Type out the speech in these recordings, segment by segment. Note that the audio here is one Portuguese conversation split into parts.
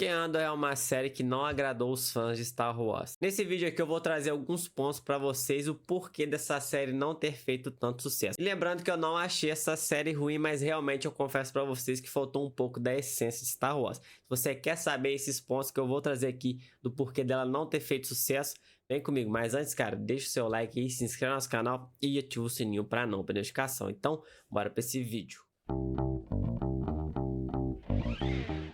Que Andor é uma série que não agradou os fãs de Star Wars. Nesse vídeo aqui eu vou trazer alguns pontos pra vocês o porquê dessa série não ter feito tanto sucesso. E lembrando que eu não achei essa série ruim, mas realmente eu confesso pra vocês que faltou um pouco da essência de Star Wars. Se você quer saber esses pontos que eu vou trazer aqui do porquê dela não ter feito sucesso, vem comigo. Mas antes, cara, deixa o seu like aí, se inscreve no nosso canal e ativa o sininho pra não perder notificação. Então, bora pra esse vídeo.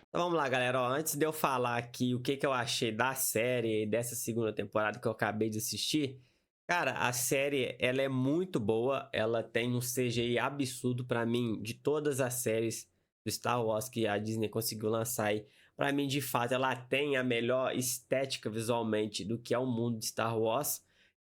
Então vamos lá, galera. Ó, antes de eu falar aqui o que eu achei da série dessa segunda temporada que eu acabei de assistir, cara, a série ela é muito boa. Ela tem um CGI absurdo pra mim de todas as séries do Star Wars que a Disney conseguiu lançar aí. Pra mim, de fato, ela tem a melhor estética visualmente do que é o mundo de Star Wars.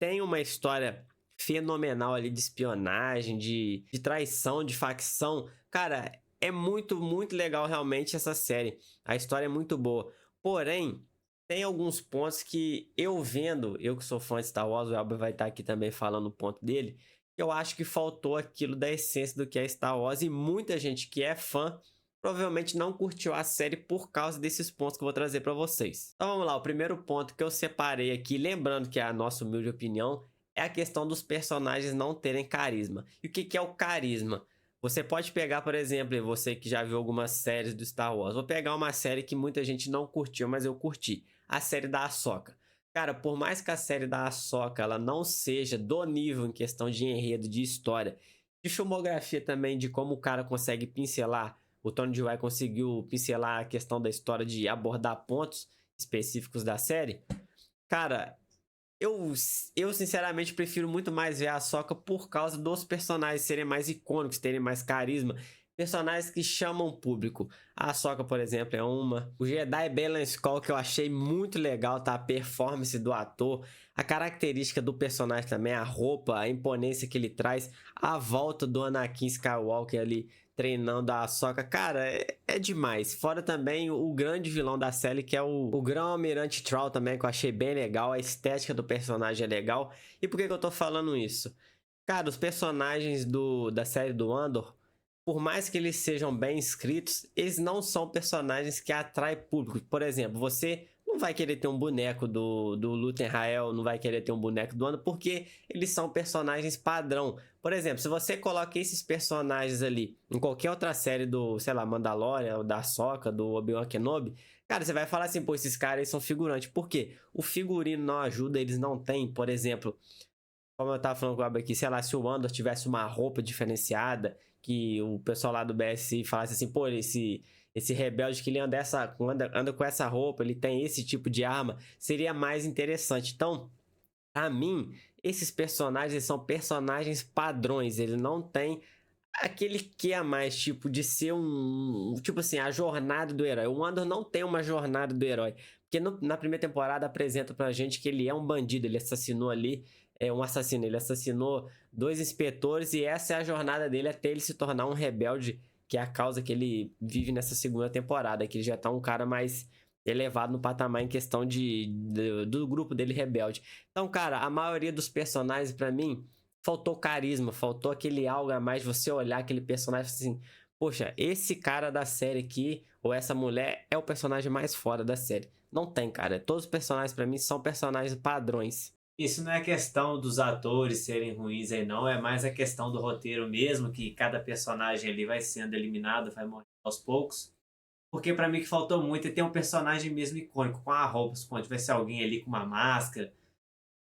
Tem uma história fenomenal ali de espionagem, de traição, de facção. Cara, é muito legal realmente essa série. A história é muito boa. Porém, tem alguns pontos que eu vendo, eu que sou fã de Star Wars, o Elber vai estar aqui também falando o ponto dele, que eu acho que faltou aquilo da essência do que é Star Wars e muita gente que é fã provavelmente não curtiu a série por causa desses pontos que eu vou trazer para vocês. Então vamos lá, o primeiro ponto que eu separei aqui, lembrando que é a nossa humilde opinião, é a questão dos personagens não terem carisma. E o que é o carisma? Você pode pegar, por exemplo, você que já viu algumas séries do Star Wars. Vou pegar uma série que muita gente não curtiu, mas eu curti. A série da Ahsoka. Cara, por mais que a série da Ahsoka ela não seja do nível em questão de enredo, de história, de filmografia também, de como o cara consegue pincelar, o Tony Gilroy conseguiu pincelar a questão da história de abordar pontos específicos da série. Cara, eu sinceramente prefiro muito mais ver a Ahsoka por causa dos personagens serem mais icônicos, terem mais carisma. Personagens que chamam o público. A Ahsoka, por exemplo, é uma. O Jedi Baylan Skoll, que eu achei muito legal, tá? A performance do ator, a característica do personagem também, a roupa, a imponência que ele traz, a volta do Anakin Skywalker ali treinando a Ahsoka. Cara, é demais. Fora também o grande vilão da série, que é o Grão-Almirante Troll também, que eu achei bem legal. A estética do personagem é legal. E por que eu tô falando isso? Cara, os personagens da série do Andor, por mais que eles sejam bem escritos, eles não são personagens que atraem público. Por exemplo, você não vai querer ter um boneco do Luthen Rael, não vai querer ter um boneco do Andor, porque eles são personagens padrão. Por exemplo, se você coloca esses personagens ali em qualquer outra série do, sei lá, Mandalorian, da Ahsoka, do Obi-Wan Kenobi, cara, você vai falar assim, pô, esses caras são figurantes. Por quê? O figurino não ajuda, eles não têm, por exemplo, como eu tava falando com o Abba aqui, sei lá, se o Andor tivesse uma roupa diferenciada, que o pessoal lá do BSI falasse assim, pô, esse rebelde que ele anda com essa roupa, ele tem esse tipo de arma, seria mais interessante. Então, pra mim, esses personagens eles são personagens padrões, ele não tem aquele que a mais, tipo, de ser tipo assim, a jornada do herói. O Andor não tem uma jornada do herói. Porque na primeira temporada apresenta pra gente que ele é um bandido, ele assassinou ali, é um assassino, ele assassinou dois inspetores e essa é a jornada dele até ele se tornar um rebelde, que é a causa que ele vive nessa segunda temporada, que ele já tá um cara mais elevado no patamar em questão do grupo dele rebelde. Então, cara, a maioria dos personagens pra mim faltou carisma, faltou aquele algo a mais, você olhar aquele personagem assim, poxa, esse cara da série aqui, ou essa mulher, é o personagem mais fora da série. Não tem, cara. Todos os personagens pra mim são personagens padrões. Isso não é questão dos atores serem ruins aí não, é mais a questão do roteiro mesmo, que cada personagem ali vai sendo eliminado, vai morrendo aos poucos. Porque pra mim que faltou muito é ter um personagem mesmo icônico, com a roupa, suponho, vai ser alguém ali com uma máscara.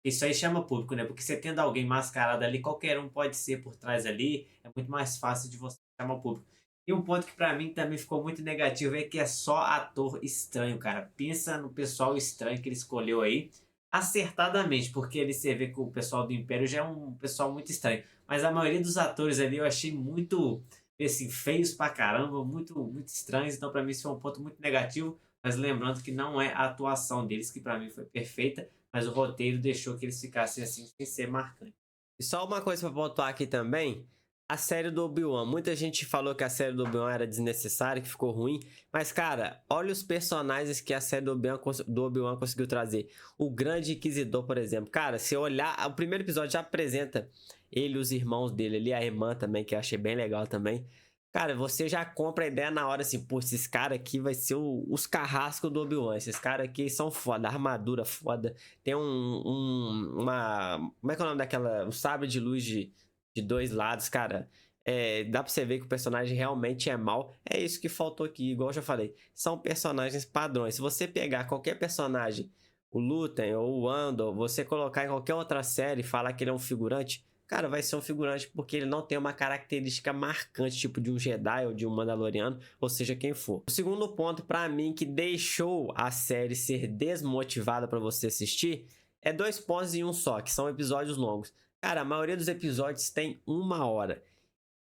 Isso aí chama público, né? Porque você tendo alguém mascarado ali, qualquer um pode ser por trás ali, é muito mais fácil de você chamar o público. E um ponto que pra mim também ficou muito negativo é que é só ator estranho, cara. Pensa no pessoal estranho que ele escolheu aí, acertadamente, porque ele você vê que o pessoal do Império já é um pessoal muito estranho. Mas a maioria dos atores ali eu achei muito, assim, feios pra caramba, muito estranhos. Então pra mim isso foi um ponto muito negativo. Mas lembrando que não é a atuação deles que pra mim foi perfeita, mas o roteiro deixou que eles ficassem assim sem ser marcante. E só uma coisa pra pontuar aqui também, a série do Obi-Wan. Muita gente falou que a série do Obi-Wan era desnecessária, que ficou ruim. Mas, cara, olha os personagens que a série do Obi-Wan conseguiu trazer. O Grande Inquisidor, por exemplo. Cara, se olhar, o primeiro episódio já apresenta ele e os irmãos dele ali, a irmã também, que eu achei bem legal também. cara, você já compra a ideia na hora assim, pô, esses caras aqui vai ser os carrascos do Obi-Wan. Esses caras aqui são foda, armadura foda. Tem uma. Como é que é o nome daquela? Um sabre de luz de dois lados, cara. Dá pra você ver que o personagem realmente é mau. É isso que faltou aqui, igual eu já falei. São personagens padrões. Se você pegar qualquer personagem, o Luthen ou o Andor, você colocar em qualquer outra série e falar que ele é um figurante. Cara, vai ser um figurante porque ele não tem uma característica marcante, tipo de um Jedi ou de um Mandaloriano, ou seja, quem for. O segundo ponto, pra mim, que deixou a série ser desmotivada pra você assistir, é 2 pontos em um só, que são episódios longos. Cara, a maioria dos episódios tem 1 hora.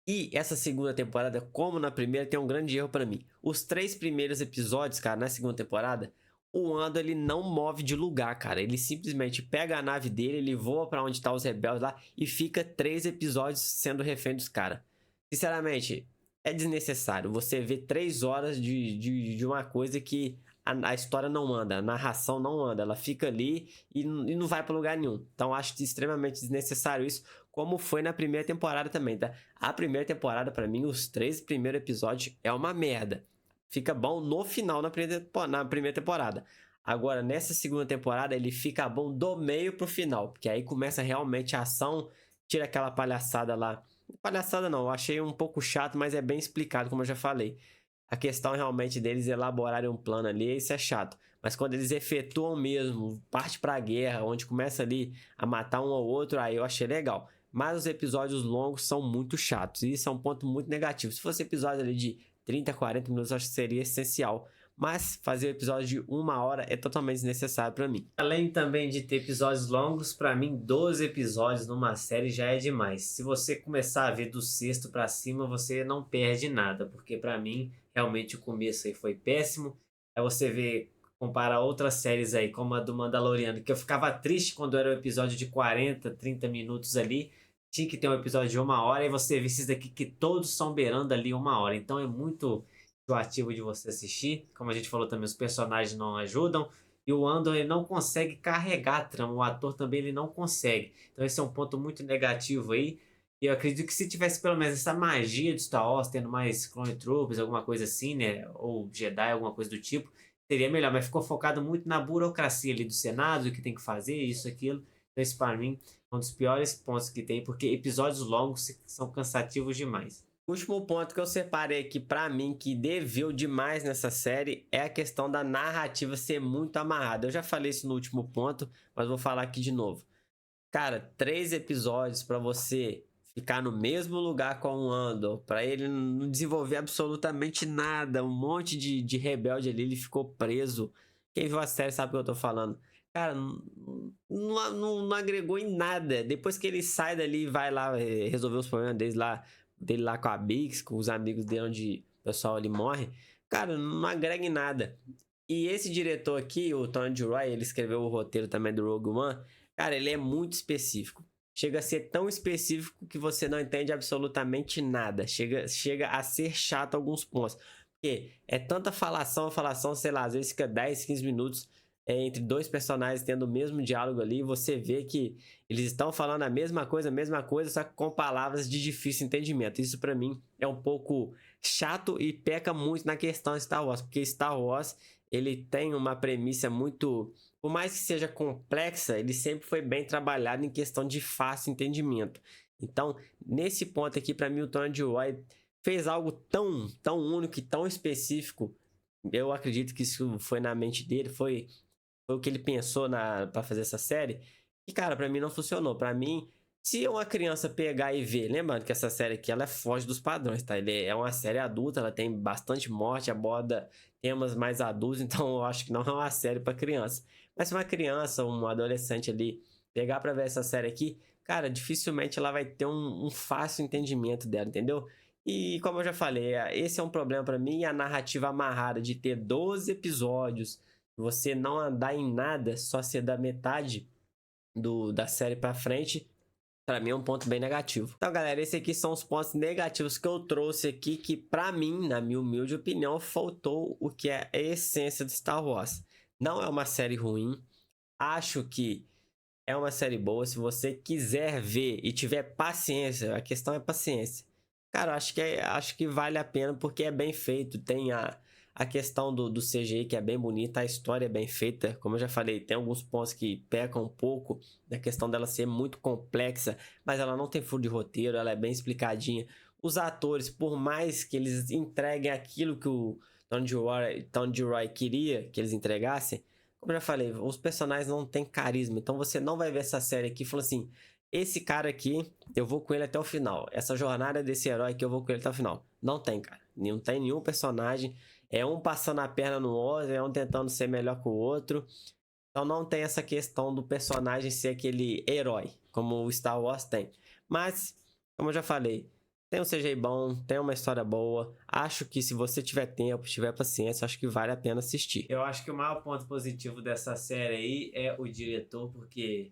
E essa segunda temporada, como na primeira, tem um grande erro pra mim. Os 3 primeiros episódios, cara, na segunda temporada, o Ando ele não move de lugar, cara. Ele simplesmente pega a nave dele, ele voa pra onde tá os rebeldes lá e fica 3 episódios sendo refém dos caras. Sinceramente, é desnecessário. Você vê 3 horas de uma coisa que a história não anda, a narração não anda. Ela fica ali e não vai pra lugar nenhum. Então acho extremamente desnecessário isso, como foi na primeira temporada também, tá? A primeira temporada, pra mim, os 3 primeiros episódios é uma merda. Fica bom no final na primeira temporada. Agora, nessa segunda temporada, ele fica bom do meio pro final, porque aí começa realmente a ação, tira aquela palhaçada lá. Palhaçada não, eu achei um pouco chato, mas é bem explicado, como eu já falei. A questão realmente deles elaborarem um plano ali, isso é chato. Mas quando eles efetuam mesmo, parte pra guerra, onde começa ali a matar um ou outro, aí eu achei legal. Mas os episódios longos são muito chatos, e isso é um ponto muito negativo. Se fosse episódio ali de 30, 40 minutos, eu acho que seria essencial. Mas fazer o episódio de 1 hora é totalmente desnecessário pra mim. Além também de ter episódios longos, pra mim 12 episódios numa série já é demais. Se você começar a ver do sexto pra cima, você não perde nada, porque pra mim realmente o começo aí foi péssimo. Aí você vê, comparar outras séries aí, como a do Mandaloriano, que eu ficava triste quando era um episódio de 40, 30 minutos ali. Tinha que ter um episódio de 1 hora, e você vê esses daqui que todos são beirando ali 1 hora. Então é muito enjoativo de você assistir. Como a gente falou também, os personagens não ajudam. E o Andor ele não consegue carregar a trama, o ator também ele não consegue. Então esse é um ponto muito negativo aí. E eu acredito que se tivesse pelo menos essa magia de Star Wars, tendo mais Clone Troopers, alguma coisa assim, né? Ou Jedi, alguma coisa do tipo, seria melhor. Mas ficou focado muito na burocracia ali do Senado, o que tem que fazer, isso, aquilo. Então esse para mim é um dos piores pontos que tem, porque episódios longos são cansativos demais. O último ponto que eu separei aqui pra mim que deveu demais nessa série é a questão da narrativa ser muito amarrada. Eu já falei isso no último ponto, mas vou falar aqui de novo. Cara, 3 episódios pra você ficar no mesmo lugar com o Andor, pra ele não desenvolver absolutamente nada, um monte de rebelde ali, ele ficou preso. Quem viu a série sabe o que eu tô falando. Cara, não agregou em nada. Depois que ele sai dali e vai lá resolver os problemas dele lá com a Bix, com os amigos dele, onde o pessoal ali morre, cara, não agrega em nada. E esse diretor aqui, o Tony Gilroy, ele escreveu o roteiro também do Rogue One. Cara, ele é muito específico. Chega a ser tão específico que você não entende absolutamente nada. Chega a ser chato alguns pontos. Porque é tanta falação, sei lá, às vezes fica 10, 15 minutos entre 2 personagens tendo o mesmo diálogo ali. E você vê que eles estão falando a mesma coisa, só que com palavras de difícil entendimento. Isso pra mim é um pouco chato e peca muito na questão Star Wars. Porque Star Wars, ele tem uma premissa muito... Por mais que seja complexa, ele sempre foi bem trabalhado em questão de fácil entendimento. Então, nesse ponto aqui, para mim, o Tony Gilroy fez algo tão único e tão específico. Eu acredito que isso foi na mente dele, foi o que ele pensou para fazer essa série. E, cara, para mim não funcionou. Para mim, se uma criança pegar e ver, lembrando que essa série aqui ela foge dos padrões, tá? Ele é uma série adulta, ela tem bastante morte, aborda temas mais adultos, então eu acho que não é uma série para criança. Mas se uma criança, um adolescente ali pegar para ver essa série aqui, cara, dificilmente ela vai ter um fácil entendimento dela, entendeu? E como eu já falei, esse é um problema para mim, a narrativa amarrada de ter 12 episódios, você não andar em nada, só ser da metade da série para frente, para mim é um ponto bem negativo. Então, galera, esses aqui são os pontos negativos que eu trouxe aqui, que para mim, na minha humilde opinião, faltou o que é a essência de Star Wars. Não é uma série ruim, acho que é uma série boa. Se você quiser ver e tiver paciência, a questão é paciência. Cara, eu acho que vale a pena porque é bem feito. Tem a questão do CGI que é bem bonita, a história é bem feita. Como eu já falei, tem alguns pontos que pecam um pouco da questão dela ser muito complexa, mas ela não tem furo de roteiro, ela é bem explicadinha. Os atores, por mais que eles entreguem aquilo que o Tony Gilroy queria que eles entregassem, como eu já falei, os personagens não têm carisma. Então você não vai ver essa série aqui falando assim: esse cara aqui, eu vou com ele até o final. Essa jornada desse herói aqui, eu vou com ele até o final. Não tem, cara. Não tem nenhum personagem. É um passando a perna no outro, é um tentando ser melhor que o outro. Então não tem essa questão do personagem ser aquele herói, como o Star Wars tem. Mas, como eu já falei, tem um CGI bom, tem uma história boa. Acho que se você tiver tempo, tiver paciência, acho que vale a pena assistir. Eu acho que o maior ponto positivo dessa série aí é o diretor, porque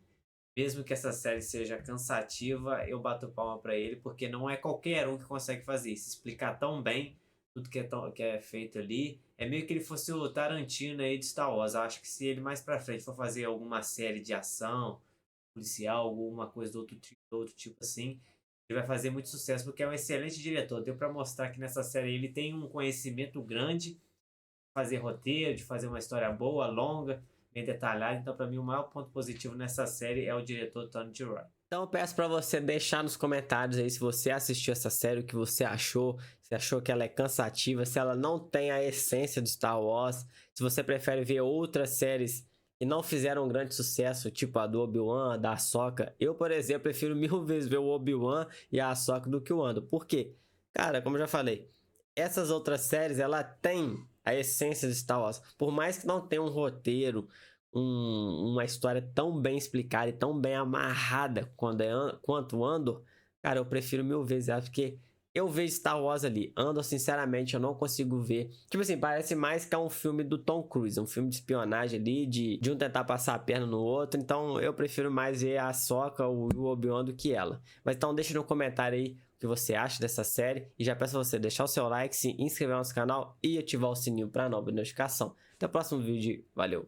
mesmo que essa série seja cansativa, eu bato palma pra ele, porque não é qualquer um que consegue fazer isso. Explicar tão bem tudo que é feito ali. É meio que ele fosse o Tarantino aí de Star Wars. Eu acho que se ele mais pra frente for fazer alguma série de ação, policial, alguma coisa do outro tipo assim, ele vai fazer muito sucesso, porque é um excelente diretor. Deu pra mostrar que nessa série ele tem um conhecimento grande de fazer roteiro, de fazer uma história boa, longa, bem detalhada. Então, pra mim, o maior ponto positivo nessa série é o diretor Tony Gilroy. Então eu peço pra você deixar nos comentários aí se você assistiu essa série, o que você achou, se achou que ela é cansativa, se ela não tem a essência do Star Wars, se você prefere ver outras séries que não fizeram um grande sucesso, tipo a do Obi-Wan, a da Ahsoka. Eu, por exemplo, prefiro mil vezes ver o Obi-Wan e a Ahsoka do que o Andor. Por quê? Cara, como eu já falei, essas outras séries, ela tem a essência de Star Wars. Por mais que não tenha um roteiro, uma história tão bem explicada e tão bem amarrada quanto Andor, cara, eu prefiro mil vezes ela, porque eu vejo Star Wars ali. Andor, sinceramente, eu não consigo ver. Tipo assim, parece mais que é um filme do Tom Cruise, um filme de espionagem ali, de um tentar passar a perna no outro. Então, eu prefiro mais ver a Ahsoka ou o Obi-Wan do que ela. Mas então, deixa no comentário aí o que você acha dessa série. E já peço a você deixar o seu like, se inscrever no nosso canal e ativar o sininho para nova notificação. Até o próximo vídeo. Valeu!